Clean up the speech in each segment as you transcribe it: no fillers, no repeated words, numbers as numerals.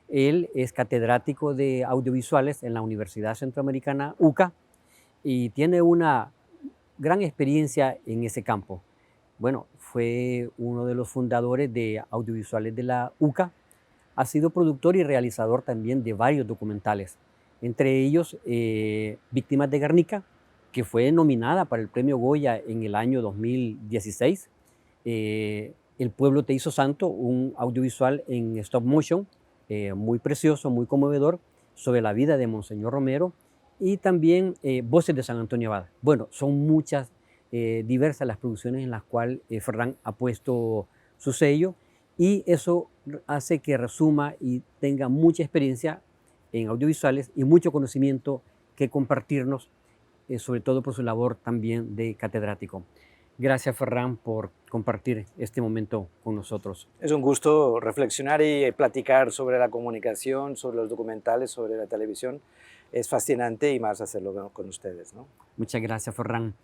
Él es catedrático de audiovisuales en la Universidad Centroamericana UCA y tiene una gran experiencia en ese campo. Bueno, fue uno de los fundadores de audiovisuales de la UCA. Ha sido productor y realizador también de varios documentales, entre ellos Víctimas de Guernica, que fue nominada para el Premio Goya en el año 2016. El pueblo te hizo santo, un audiovisual en stop motion, muy precioso, muy conmovedor, sobre la vida de Monseñor Romero, y también Voces de San Antonio Abad. Bueno, son muchas, diversas las producciones en las cuales Ferran ha puesto su sello, y eso hace que resuma y tenga mucha experiencia en audiovisuales y mucho conocimiento que compartirnos, sobre todo por su labor también de catedrático. Gracias, Ferran, por compartir este momento con nosotros. Es un gusto reflexionar y platicar sobre la comunicación, sobre los documentales, sobre la televisión. Es fascinante, y más hacerlo con ustedes, ¿no? Muchas gracias, Ferran.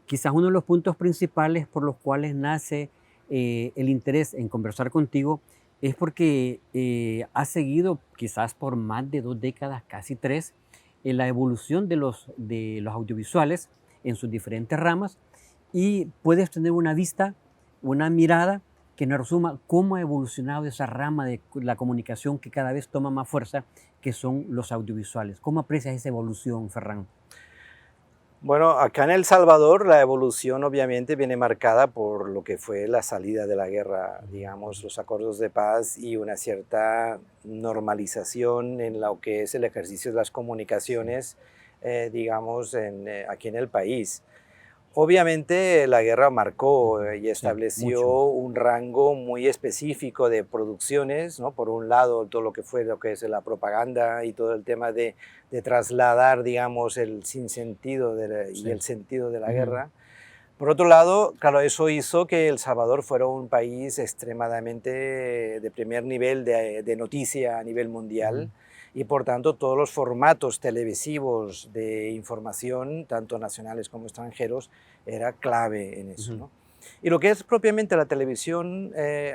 Quizás uno de los puntos principales por los cuales nace el interés en conversar contigo es porque has seguido, quizás por más de 2 décadas, casi 3, la evolución de los audiovisuales en sus diferentes ramas, y puedes tener una vista, una mirada que nos resuma cómo ha evolucionado esa rama de la comunicación que cada vez toma más fuerza, que son los audiovisuales. ¿Cómo aprecias esa evolución, Ferran? Bueno, acá en El Salvador la evolución obviamente viene marcada por lo que fue la salida de la guerra, digamos, los acuerdos de paz y una cierta normalización en lo que es el ejercicio de las comunicaciones, digamos, aquí en el país. Obviamente la guerra marcó y estableció un rango muy específico de producciones, ¿no? Por un lado, todo lo que es la propaganda y todo el tema de trasladar, digamos, el sinsentido y el sentido de la guerra. Por otro lado, claro, eso hizo que El Salvador fuera un país extremadamente de primer nivel de noticia a nivel mundial. Y por tanto todos los formatos televisivos de información, tanto nacionales como extranjeros, era clave en eso, ¿no? Y lo que es propiamente la televisión,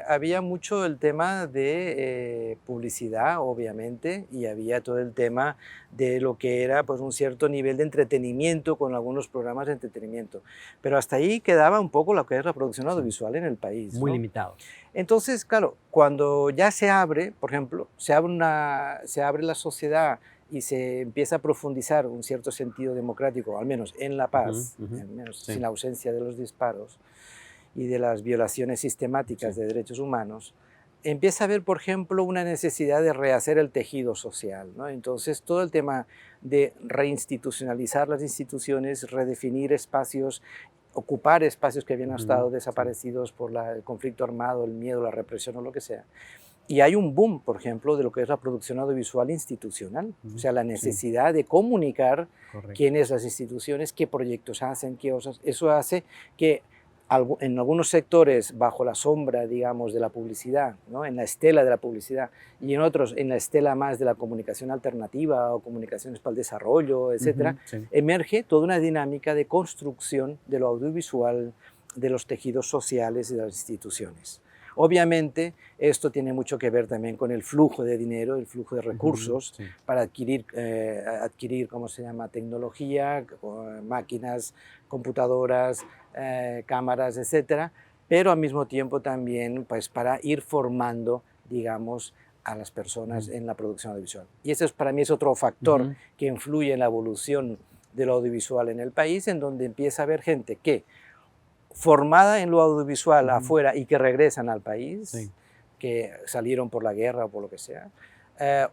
había mucho el tema de publicidad, obviamente, y había todo el tema de lo que era pues, un cierto nivel de entretenimiento con algunos programas de entretenimiento. Pero hasta ahí quedaba un poco lo que es la producción audiovisual en el país, Muy ¿no? limitado. Entonces, claro, cuando ya se abre, por ejemplo, se abre la sociedad y se empieza a profundizar un cierto sentido democrático, al menos en la paz, al menos sin la ausencia de los disparos y de las violaciones sistemáticas de derechos humanos, empieza a haber, por ejemplo, una necesidad de rehacer el tejido social, ¿no? Entonces, todo el tema de reinstitucionalizar las instituciones, redefinir espacios, ocupar espacios que habían estado desaparecidos por el conflicto armado, el miedo, la represión o lo que sea. Y hay un boom, por ejemplo, de lo que es la producción audiovisual institucional, o sea, la necesidad de comunicar quiénes las instituciones, qué proyectos hacen, qué cosas. Eso hace que en algunos sectores, bajo la sombra, digamos, de la publicidad, ¿no? En la estela de la publicidad, y en otros en la estela más de la comunicación alternativa o comunicaciones para el desarrollo, etcétera, emerge toda una dinámica de construcción de lo audiovisual, de los tejidos sociales y de las instituciones. Obviamente, esto tiene mucho que ver también con el flujo de dinero, el flujo de recursos para adquirir, ¿cómo se llama?, tecnología, máquinas, computadoras, cámaras, etcétera, pero al mismo tiempo también pues, para ir formando, digamos, a las personas en la producción audiovisual. Y eso para mí es otro factor que influye en la evolución del audiovisual en el país, en donde empieza a haber gente que formada en lo audiovisual afuera y que regresan al país, que salieron por la guerra o por lo que sea,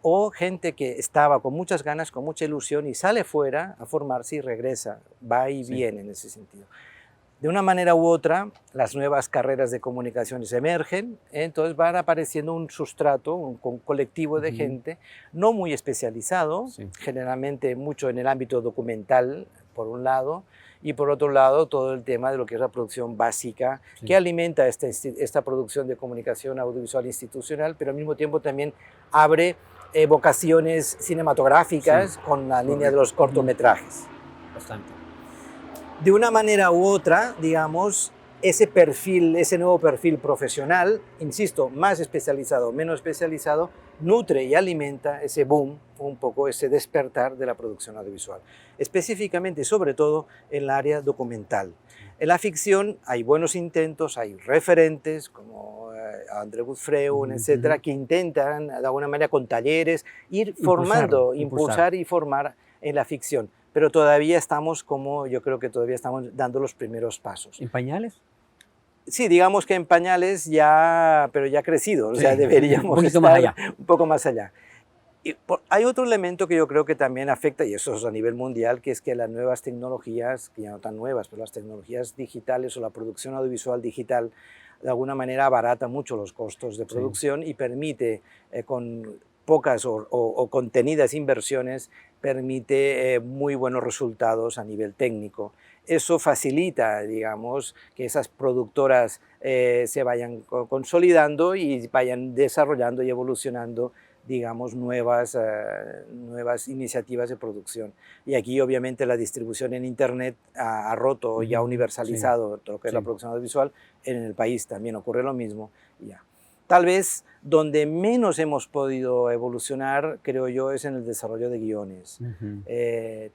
o gente que estaba con muchas ganas, con mucha ilusión y sale fuera a formarse y regresa, va y viene en ese sentido. De una manera u otra, las nuevas carreras de comunicaciones emergen, entonces van apareciendo un sustrato, un colectivo de gente no muy especializado, generalmente mucho en el ámbito documental, por un lado, y por otro lado todo el tema de lo que es la producción básica, que alimenta esta producción de comunicación audiovisual institucional, pero al mismo tiempo también abre vocaciones cinematográficas con la línea de los cortometrajes. Bastante. De una manera u otra, digamos, ese nuevo perfil profesional, insisto, más especializado, menos especializado, nutre y alimenta ese boom, un poco ese despertar de la producción audiovisual, específicamente, sobre todo, en el área documental. En la ficción hay buenos intentos, hay referentes como André Gudfreun, etcétera, que intentan, de alguna manera, con talleres, ir formando, impulsar y formar en la ficción. Pero todavía estamos, yo creo que todavía estamos dando los primeros pasos. ¿En pañales? Sí, digamos que en pañales ya, pero ya crecido, sí, o sea, deberíamos un estar más allá. Un poco más allá. Y hay otro elemento que yo creo que también afecta, y eso es a nivel mundial, que es que las nuevas tecnologías, que ya no tan nuevas, pero las tecnologías digitales o la producción audiovisual digital, de alguna manera abarata mucho los costos de producción, sí, y permite, con pocas o contenidas inversiones, permite muy buenos resultados a nivel técnico. Eso facilita, digamos, que esas productoras se vayan consolidando y vayan desarrollando y evolucionando, digamos, nuevas iniciativas de producción. Y aquí, obviamente, la distribución en Internet ha roto y ha universalizado, sí, todo lo que es la producción audiovisual. En el país también ocurre lo mismo. Ya. Tal vez donde menos hemos podido evolucionar, creo yo, es en el desarrollo de guiones.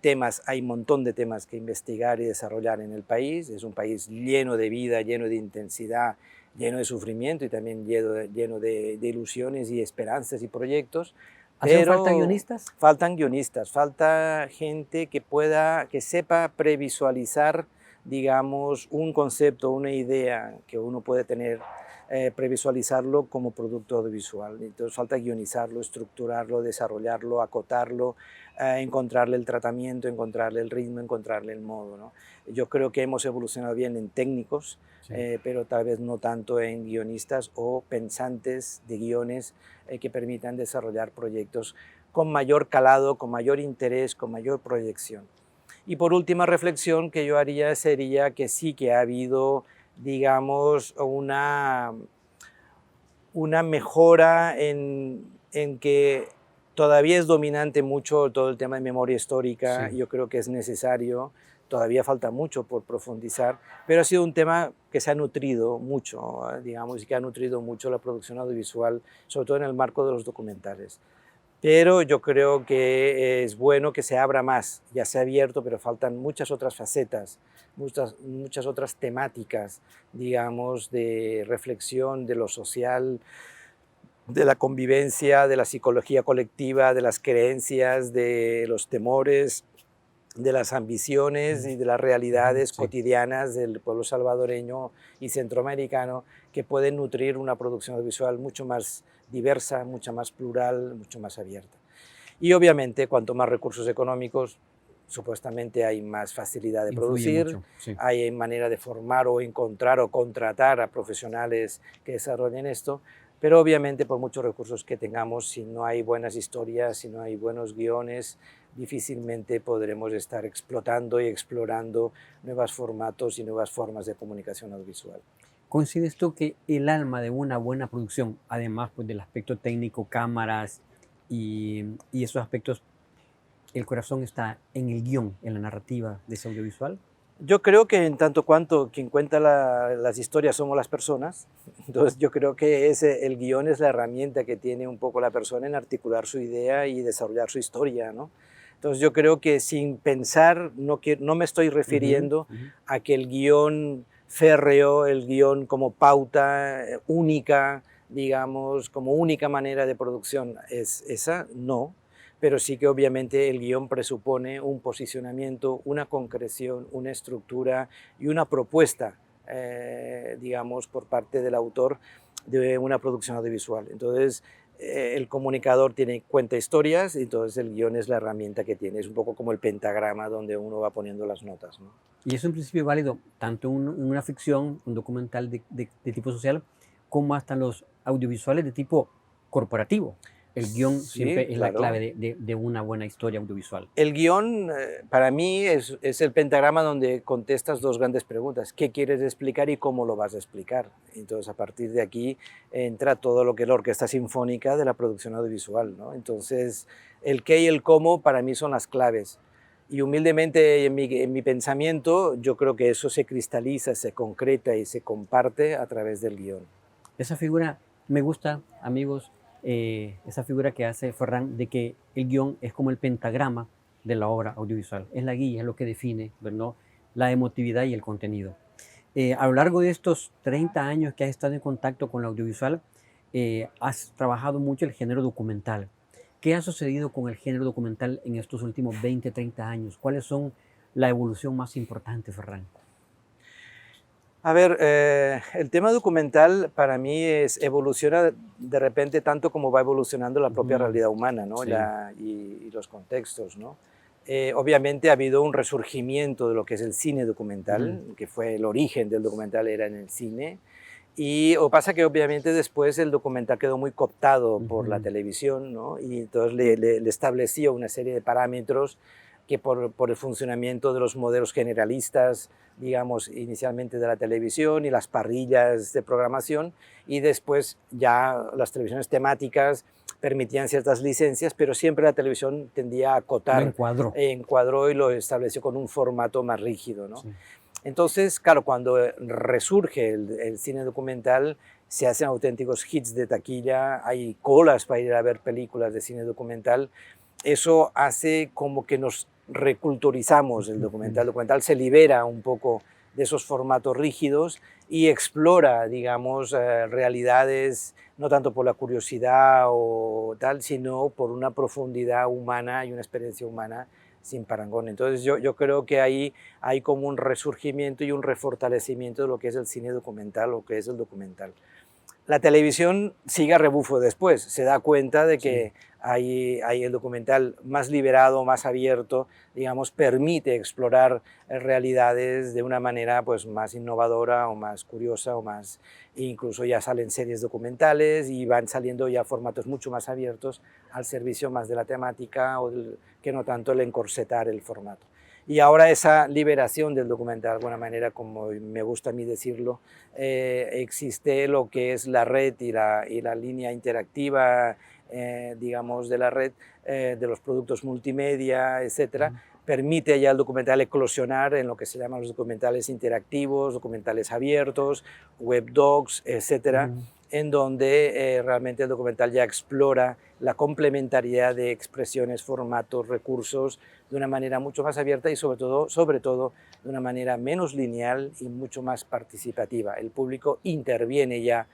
Temas, hay un montón de temas que investigar y desarrollar en el país. Es un país lleno de vida, lleno de intensidad, lleno de sufrimiento y también lleno de ilusiones y esperanzas y proyectos. ¿Hacen falta guionistas? Faltan guionistas, falta gente que sepa previsualizar, digamos, un concepto, una idea que uno puede tener, previsualizarlo como producto audiovisual. Entonces falta guionizarlo, estructurarlo, desarrollarlo, acotarlo, encontrarle el tratamiento, encontrarle el ritmo, encontrarle el modo, ¿no? Yo creo que hemos evolucionado bien en técnicos, sí, pero tal vez no tanto en guionistas o pensantes de guiones que permitan desarrollar proyectos con mayor calado, con mayor interés, con mayor proyección. Y por última reflexión que yo haría sería que sí que ha habido, digamos, una mejora en que todavía es dominante mucho todo el tema de memoria histórica, sí, yo creo que es necesario, todavía falta mucho por profundizar, pero ha sido un tema que se ha nutrido mucho, digamos, y que ha nutrido mucho la producción audiovisual, sobre todo en el marco de los documentales. Pero yo creo que es bueno que se abra más, ya se ha abierto, pero faltan muchas otras facetas, muchas otras temáticas, digamos, de reflexión de lo social, de la convivencia, de la psicología colectiva, de las creencias, de los temores, de las ambiciones y de las realidades, sí, cotidianas del pueblo salvadoreño y centroamericano, que pueden nutrir una producción audiovisual mucho más diversa, mucho más plural, mucho más abierta. Y obviamente, cuanto más recursos económicos, supuestamente hay más facilidad de producir, mucho, sí, hay manera de formar o encontrar o contratar a profesionales que desarrollen esto, pero obviamente por muchos recursos que tengamos, si no hay buenas historias, si no hay buenos guiones, difícilmente podremos estar explotando y explorando nuevos formatos y nuevas formas de comunicación audiovisual. ¿Coincides tú que el alma de una buena producción, además pues, del aspecto técnico, cámaras y esos aspectos, el corazón está en el guión, en la narrativa de ese audiovisual? Yo creo que en tanto cuanto quien cuenta las historias somos las personas, entonces yo creo que el guión es la herramienta que tiene un poco la persona en articular su idea y desarrollar su historia, ¿no? Entonces yo creo que sin pensar, no me estoy refiriendo a que el guión férreo, el guión como pauta única, digamos, como única manera de producción es esa, no. Pero sí que obviamente el guión presupone un posicionamiento, una concreción, una estructura y una propuesta, digamos, por parte del autor de una producción audiovisual. Entonces, el comunicador cuenta historias y entonces el guión es la herramienta que tiene. Es un poco como el pentagrama donde uno va poniendo las notas, ¿no? Y eso en principio es válido tanto en una ficción, un documental de tipo social, como hasta en los audiovisuales de tipo corporativo. El guión Sí, siempre es claro, la clave de una buena historia audiovisual. El guión, para mí, es el pentagrama donde contestas dos grandes preguntas. ¿Qué quieres explicar y cómo lo vas a explicar? Entonces, a partir de aquí entra todo lo que es la orquesta sinfónica de la producción audiovisual, ¿no? Entonces, el qué y el cómo para mí son las claves. Y humildemente en mi pensamiento, yo creo que eso se cristaliza, se concreta y se comparte a través del guión. Esa figura me gusta, amigos. esa figura que hace Ferran de que el guión es como el pentagrama de la obra audiovisual. Es la guía, es lo que define, ¿verdad?, la emotividad y el contenido. A lo largo de estos 30 años que has estado en contacto con la audiovisual, has trabajado mucho el género documental. ¿Qué ha sucedido con el género documental en estos últimos 20, 30 años? ¿Cuáles son la evolución más importante, Ferran? A ver, el tema documental para mí evoluciona de repente tanto como va evolucionando la propia realidad humana, ¿no? Sí. Y los contextos, ¿no? Obviamente ha habido un resurgimiento de lo que es el cine documental, que fue el origen del documental, era en el cine. Y o pasa que obviamente después el documental quedó muy cooptado por la televisión, ¿no? Y entonces le estableció una serie de parámetros que por el funcionamiento de los modelos generalistas, digamos, inicialmente de la televisión y las parrillas de programación, y después ya las televisiones temáticas permitían ciertas licencias, pero siempre la televisión tendía a acotar, encuadró y lo estableció con un formato más rígido, ¿no? Sí. Entonces, claro, cuando resurge el cine documental, se hacen auténticos hits de taquilla, hay colas para ir a ver películas de cine documental. Eso hace como que nos reculturizamos el documental. El documental se libera un poco de esos formatos rígidos y explora, digamos, realidades, no tanto por la curiosidad o tal, sino por una profundidad humana y una experiencia humana sin parangón. Entonces yo creo que ahí hay como un resurgimiento y un refortalecimiento de lo que es el cine documental, lo que es el documental. La televisión sigue a rebufo después, se da cuenta de que hay el documental más liberado, más abierto, digamos, permite explorar realidades de una manera pues, más innovadora o más curiosa, o más, incluso ya salen series documentales y van saliendo ya formatos mucho más abiertos al servicio más de la temática que no tanto el encorsetar el formato. Y ahora esa liberación del documental, de alguna manera, como me gusta a mí decirlo, existe lo que es la red y la línea interactiva, digamos, de la red, de los productos multimedia, etcétera, permite ya al documental eclosionar en lo que se llaman los documentales interactivos, documentales abiertos, webdocs, etcétera, en donde realmente el documental ya explora la complementariedad de expresiones, formatos, recursos, de una manera mucho más abierta y sobre todo de una manera menos lineal y mucho más participativa. El público interviene ya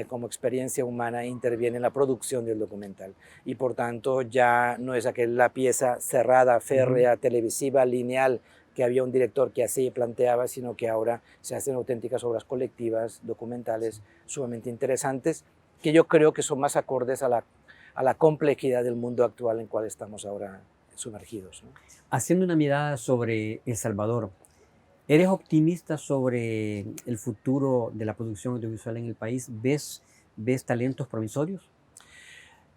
como experiencia humana, interviene en la producción del documental y por tanto ya no es la pieza cerrada, férrea, televisiva, lineal, que había un director que así planteaba, sino que ahora se hacen auténticas obras colectivas, documentales, sumamente interesantes, que yo creo que son más acordes a la complejidad del mundo actual en el cual estamos ahora sumergidos, ¿no? Haciendo una mirada sobre El Salvador, ¿eres optimista sobre el futuro de la producción audiovisual en el país? ¿Ves talentos promisorios?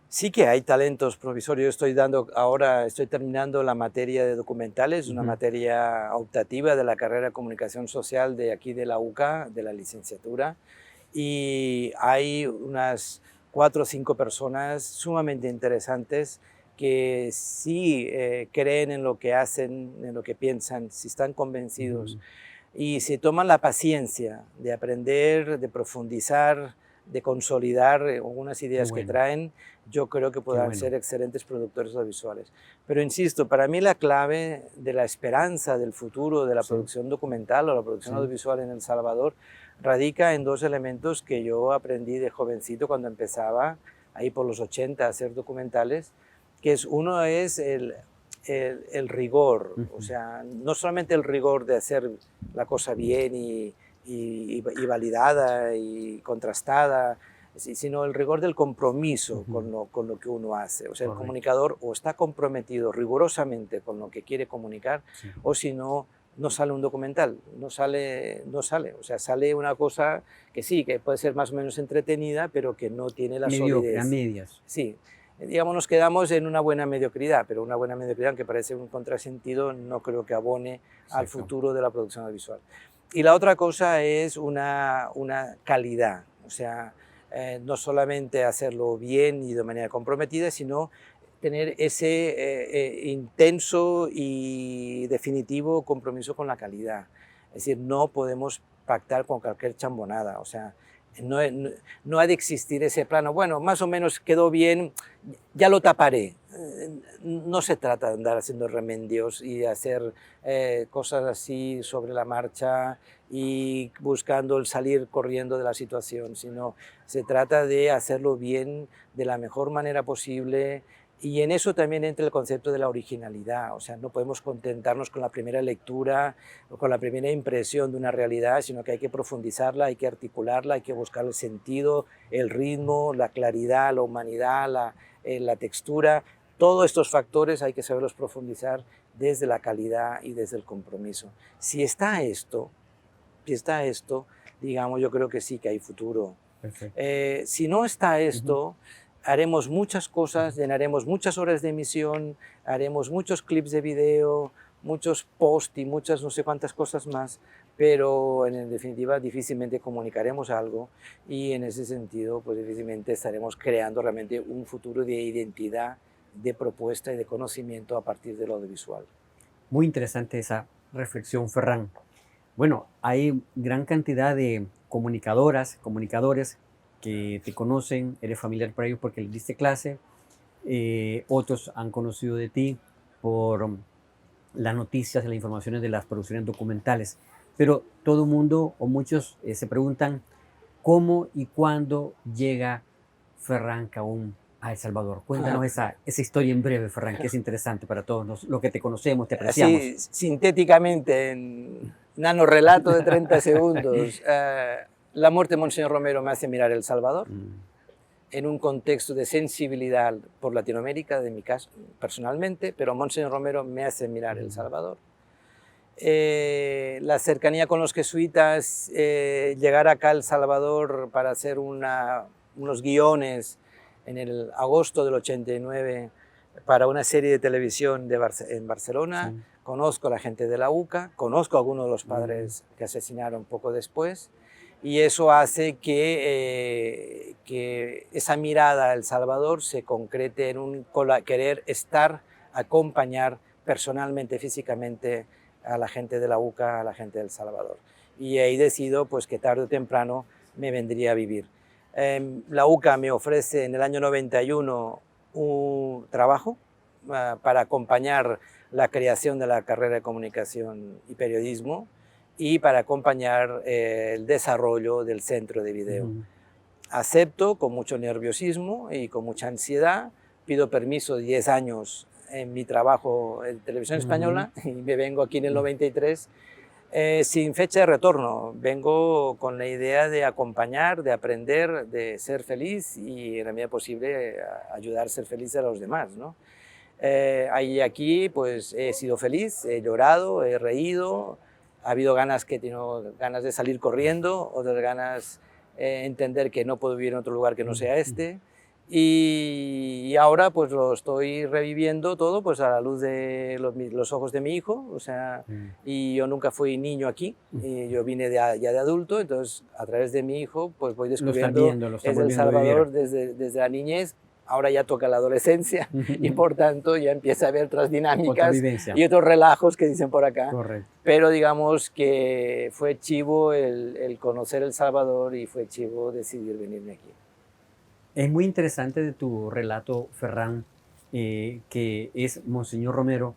Sí que hay talentos provisorios. Estoy terminando la materia de documentales, una materia optativa de la carrera de Comunicación Social de aquí de la UCA, de la licenciatura, y hay unas 4 o 5 personas sumamente interesantes que sí creen en lo que hacen, en lo que piensan, si están convencidos y si toman la paciencia de aprender, de profundizar, de consolidar algunas ideas que traen, yo creo que podrán ser excelentes productores audiovisuales. Pero insisto, para mí la clave de la esperanza del futuro de la producción documental o la producción audiovisual en El Salvador radica en 2 elementos que yo aprendí de jovencito cuando empezaba, ahí por los 80, a hacer documentales, que uno es el rigor, o sea, no solamente el rigor de hacer la cosa bien y validada y contrastada, sino el rigor del compromiso con lo que uno hace. O sea, el comunicador o está comprometido rigurosamente con lo que quiere comunicar, o si no, no sale un documental, no sale. O sea, sale una cosa que sí, que puede ser más o menos entretenida, pero que no tiene la solidez. A medias. Sí. Digamos, nos quedamos en una buena mediocridad, pero una buena mediocridad, aunque parece un contrasentido, no creo que abone al futuro de la producción audiovisual. Y la otra cosa es una calidad, o sea, no solamente hacerlo bien y de manera comprometida, sino tener ese intenso y definitivo compromiso con la calidad. Es decir, no podemos pactar con cualquier chambonada, o sea, No ha de existir ese plano, bueno, más o menos quedó bien, ya lo taparé. No se trata de andar haciendo remedios y hacer cosas así sobre la marcha y buscando el salir corriendo de la situación, sino se trata de hacerlo bien, de la mejor manera posible. Y en eso también entra el concepto de la originalidad, o sea, no podemos contentarnos con la primera lectura o con la primera impresión de una realidad, sino que hay que profundizarla, hay que articularla, hay que buscar el sentido, el ritmo, la claridad, la humanidad, la textura. Todos estos factores hay que saberlos profundizar desde la calidad y desde el compromiso. Si está esto, digamos, yo creo que sí que hay futuro. Si no está esto, haremos muchas cosas, llenaremos muchas horas de emisión, haremos muchos clips de video, muchos posts y muchas no sé cuántas cosas más, pero en definitiva difícilmente comunicaremos algo y en ese sentido pues difícilmente estaremos creando realmente un futuro de identidad, de propuesta y de conocimiento a partir del audiovisual. Muy interesante esa reflexión, Ferran. Bueno, hay gran cantidad de comunicadoras, comunicadores que te conocen, eres familiar para ellos porque les diste clase, otros han conocido de ti por las noticias y las informaciones de las producciones documentales, pero todo el mundo o muchos se preguntan cómo y cuándo llega Ferran Kahun a El Salvador. Cuéntanos esa historia en breve, Ferran, que es interesante para todos los que te conocemos, te apreciamos. Así, sintéticamente, en nanorelato de 30 segundos, la muerte de Monseñor Romero me hace mirar El Salvador en un contexto de sensibilidad por Latinoamérica, de mi caso, personalmente, pero Monseñor Romero me hace mirar El Salvador. La cercanía con los jesuitas, llegar acá a El Salvador para hacer unos guiones en el agosto del 89 para una serie de televisión en Barcelona. Sí. Conozco a la gente de la UCA, conozco a algunos de los padres que asesinaron poco después, y eso hace que esa mirada a El Salvador se concrete en un querer estar, acompañar personalmente, físicamente a la gente de la UCA, a la gente de El Salvador. Y ahí decido pues, que tarde o temprano me vendría a vivir. La UCA me ofrece en el año 91 un trabajo para acompañar la creación de la carrera de comunicación y periodismo y para acompañar el desarrollo del centro de video. Acepto con mucho nerviosismo y con mucha ansiedad, pido permiso de 10 años en mi trabajo en televisión española y me vengo aquí en el 93 sin fecha de retorno. Vengo con la idea de acompañar, de aprender, de ser feliz y en la medida posible ayudar a ser feliz a los demás, ¿no? Aquí pues he sido feliz, he llorado, he reído, ha habido ganas que tengo ganas de salir corriendo, otras ganas de entender que no puedo vivir en otro lugar que no sea este. Y ahora pues lo estoy reviviendo todo pues a la luz de los ojos de mi hijo, o sea, y yo nunca fui niño aquí, y yo vine ya de adulto, entonces a través de mi hijo pues voy descubriendo El Salvador desde la niñez. Ahora ya toca la adolescencia y por tanto ya empieza a haber otras dinámicas y otros relajos que dicen por acá. Correcto. Pero digamos que fue chivo el conocer El Salvador y fue chivo decidir venirme aquí. Es muy interesante de tu relato, Ferran, que es Monseñor Romero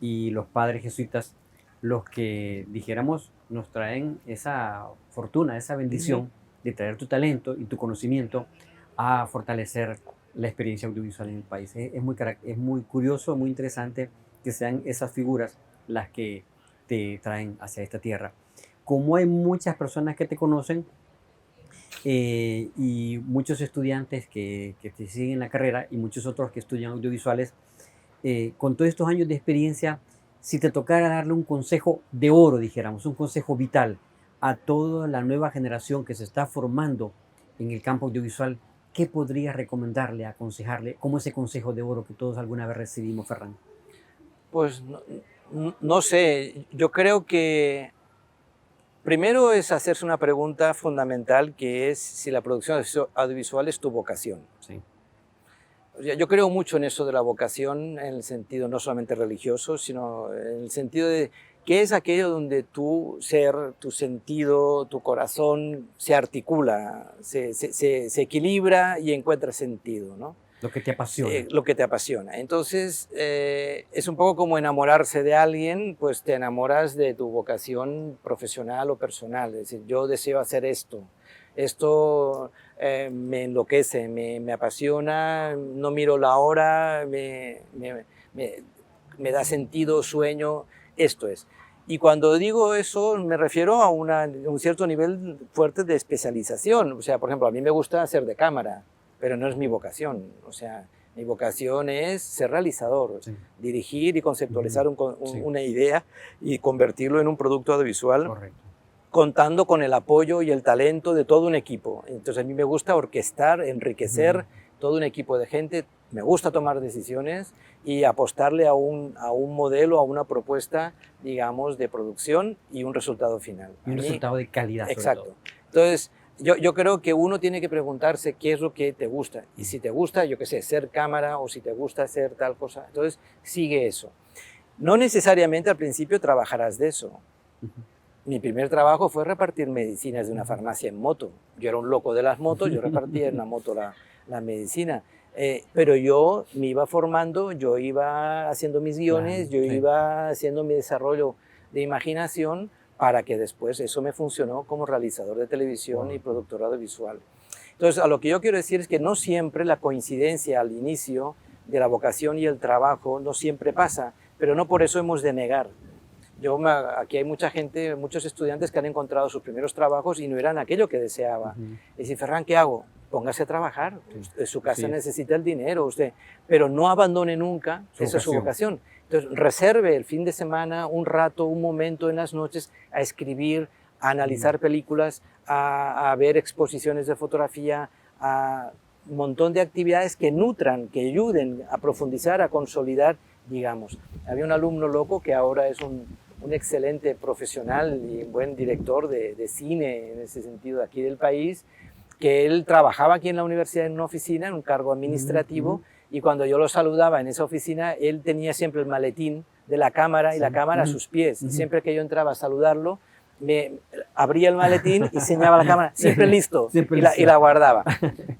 y los padres jesuitas los que, dijéramos, nos traen esa fortuna, esa bendición de traer tu talento y tu conocimiento a fortalecer la experiencia audiovisual en el país. Es muy curioso, muy interesante que sean esas figuras las que te traen hacia esta tierra. Como hay muchas personas que te conocen y muchos estudiantes que te siguen la carrera y muchos otros que estudian audiovisuales, con todos estos años de experiencia, si te tocara darle un consejo de oro, dijéramos, un consejo vital a toda la nueva generación que se está formando en el campo audiovisual, ¿qué podrías recomendarle, aconsejarle, como ese consejo de oro que todos alguna vez recibimos, Ferran? Pues no sé, yo creo que primero es hacerse una pregunta fundamental que es si la producción audiovisual es tu vocación. Sí. Yo creo mucho en eso de la vocación en el sentido no solamente religioso, sino en el sentido de ¿Qué es aquello donde tu ser, tu sentido, tu corazón se articula, se equilibra y encuentra sentido, ¿no? Lo que te apasiona. Lo que te apasiona. Entonces, es un poco como enamorarse de alguien, pues te enamoras de tu vocación profesional o personal. Es decir, yo deseo hacer esto. Esto me enloquece, me apasiona, no miro la hora, me da sentido, sueño, esto es. Y cuando digo eso me refiero a un cierto nivel fuerte de especialización. O sea, por ejemplo, a mí me gusta hacer de cámara, pero no es mi vocación. O sea, mi vocación es ser realizador, sí. Dirigir y conceptualizar sí. Una idea y convertirlo en un producto audiovisual. Correcto. Contando con el apoyo y el talento de todo un equipo. Entonces a mí me gusta orquestar, enriquecer todo un equipo de gente, me gusta tomar decisiones y apostarle a un modelo, a una propuesta, digamos, de producción y un resultado final. Y un resultado de calidad. Exacto. Entonces yo creo que uno tiene que preguntarse qué es lo que te gusta. Y si te gusta, yo qué sé, ser cámara o si te gusta hacer tal cosa, entonces sigue eso. No necesariamente al principio trabajarás de eso. Mi primer trabajo fue repartir medicinas de una farmacia en moto. Yo era un loco de las motos, yo repartía en la moto la medicina. Pero yo me iba formando, yo iba haciendo mis guiones, yo iba haciendo mi desarrollo de imaginación para que después eso me funcionó como realizador de televisión y productor audiovisual. Entonces, a lo que yo quiero decir es que no siempre la coincidencia al inicio de la vocación y el trabajo no siempre pasa, pero no por eso hemos de negar. Aquí hay mucha gente, muchos estudiantes que han encontrado sus primeros trabajos y no eran aquello que deseaba. Y dice, Ferran, ¿qué hago? Póngase a trabajar. Su casa necesita el dinero, pero no abandone nunca, esa es su vocación. Entonces, reserve el fin de semana un rato, un momento en las noches a escribir, a analizar películas, a ver exposiciones de fotografía, a un montón de actividades que nutran, que ayuden a profundizar, a consolidar, digamos. Había un alumno loco que ahora es un excelente profesional y un buen director de cine en ese sentido aquí del país, que él trabajaba aquí en la universidad en una oficina, en un cargo administrativo, y cuando yo lo saludaba en esa oficina, él tenía siempre el maletín de la cámara y la cámara a sus pies, y siempre que yo entraba a saludarlo, me abría el maletín y señalaba la cámara, siempre listo, y la guardaba.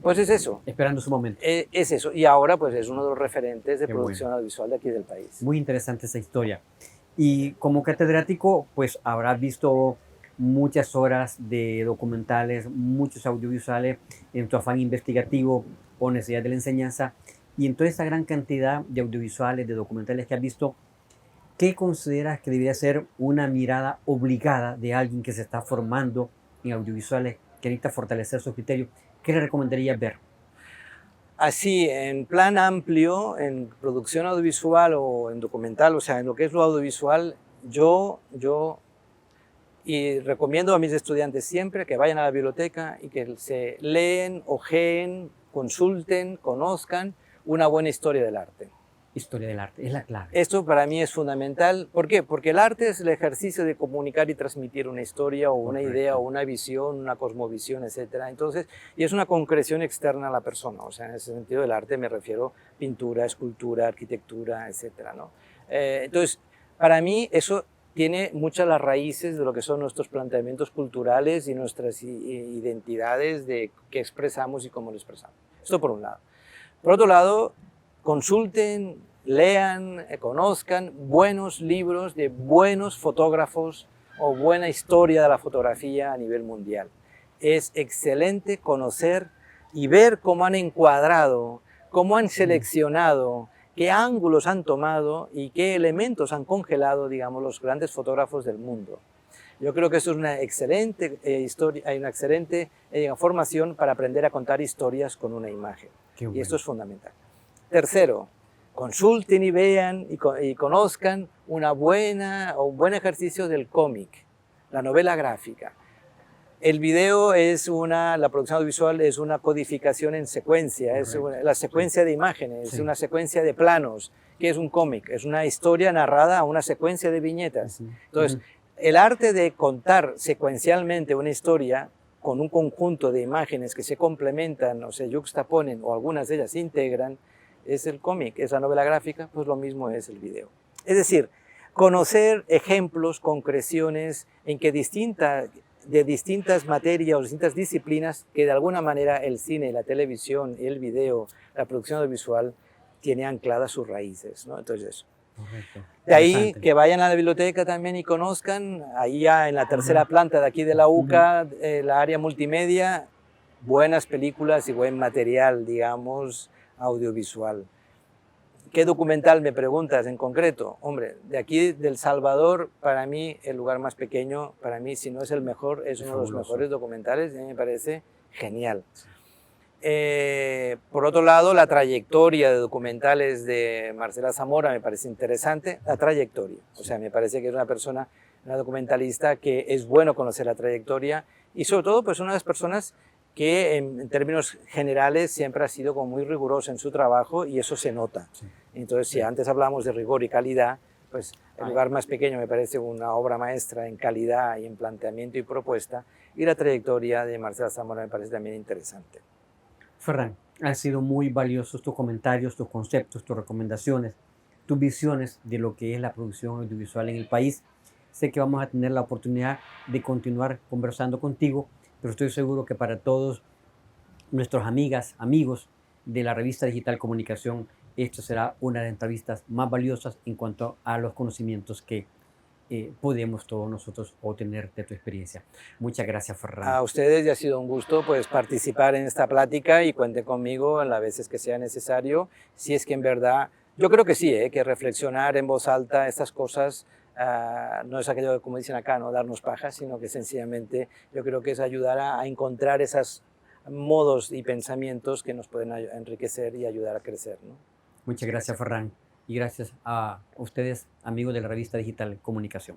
Pues es eso. Esperando su momento. Es eso, y ahora pues es uno de los referentes de producción audiovisual de aquí del país. Muy interesante esa historia. Y como catedrático, pues habrás visto muchas horas de documentales, muchos audiovisuales en tu afán investigativo o necesidad de la enseñanza. Y en toda esa gran cantidad de audiovisuales, de documentales que has visto, ¿qué consideras que debería ser una mirada obligada de alguien que se está formando en audiovisuales, que necesita fortalecer su criterio? ¿Qué le recomendarías ver? Así, en plan amplio, en producción audiovisual o en documental, o sea, en lo que es lo audiovisual, yo recomiendo a mis estudiantes siempre que vayan a la biblioteca y que se leen, ojeen, consulten, conozcan una buena historia del arte. Historia del arte, es la clave. Esto para mí es fundamental. ¿Por qué? Porque el arte es el ejercicio de comunicar y transmitir una historia o una idea o una visión, una cosmovisión, etc. Entonces, y es una concreción externa a la persona. O sea, en ese sentido del arte me refiero a pintura, escultura, arquitectura, etc. ¿no? Entonces, para mí eso tiene muchas las raíces de lo que son nuestros planteamientos culturales y nuestras identidades de qué expresamos y cómo lo expresamos. Esto por un lado. Por otro lado, consulten, lean, conozcan buenos libros de buenos fotógrafos o buena historia de la fotografía a nivel mundial. Es excelente conocer y ver cómo han encuadrado, cómo han seleccionado, qué ángulos han tomado y qué elementos han congelado, digamos, los grandes fotógrafos del mundo. Yo creo que eso es una excelente historia, hay una excelente formación para aprender a contar historias con una imagen. Y esto es fundamental. Tercero, consulten y vean y conozcan un buen ejercicio del cómic, la novela gráfica. El video la producción audiovisual es una codificación en secuencia, es la secuencia de imágenes, es una secuencia de planos, que es un cómic, es una historia narrada a una secuencia de viñetas. Entonces, el arte de contar secuencialmente una historia con un conjunto de imágenes que se complementan o se yuxtaponen o algunas de ellas se integran, es el cómic, es la novela gráfica, pues lo mismo es el video. Es decir, conocer ejemplos, concreciones en que de distintas materias o distintas disciplinas que de alguna manera el cine, la televisión, el video, la producción audiovisual tiene ancladas sus raíces, ¿no? Entonces eso. Correcto. De ahí que vayan a la biblioteca también y conozcan, ahí ya en la tercera planta de aquí de la UCA, la área multimedia, buenas películas y buen material, digamos, audiovisual. ¿Qué documental me preguntas en concreto? Hombre, de aquí del Salvador, para mí el lugar más pequeño, para mí si no es el mejor, es uno de los mejores documentales, me parece genial. Por otro lado, la trayectoria de documentales de Marcela Zamora me parece interesante, la trayectoria, o sea, me parece que es una persona, una documentalista que es bueno conocer la trayectoria y sobre todo pues una de las personas que en términos generales siempre ha sido como muy rigurosa en su trabajo y eso se nota. Sí. Entonces, si antes hablamos de rigor y calidad, pues el lugar más pequeño me parece una obra maestra en calidad y en planteamiento y propuesta, y la trayectoria de Marcela Zamora me parece también interesante. Ferran, han sido muy valiosos tus comentarios, tus conceptos, tus recomendaciones, tus visiones de lo que es la producción audiovisual en el país. Sé que vamos a tener la oportunidad de continuar conversando contigo, pero estoy seguro que para todos nuestros amigos de la revista Digital Comunicación, esta será una de las entrevistas más valiosas en cuanto a los conocimientos que podemos todos nosotros obtener de tu experiencia. Muchas gracias, Ferran. A ustedes ya ha sido un gusto pues, participar en esta plática y cuente conmigo en las veces que sea necesario, si es que en verdad, yo creo que sí, que reflexionar en voz alta estas cosas no es aquello, como dicen acá, no darnos paja, sino que sencillamente yo creo que es ayudar a encontrar esos modos y pensamientos que nos pueden enriquecer y ayudar a crecer, ¿no? Muchas gracias, Ferran. Y gracias a ustedes, amigos de la revista Digital Comunicación.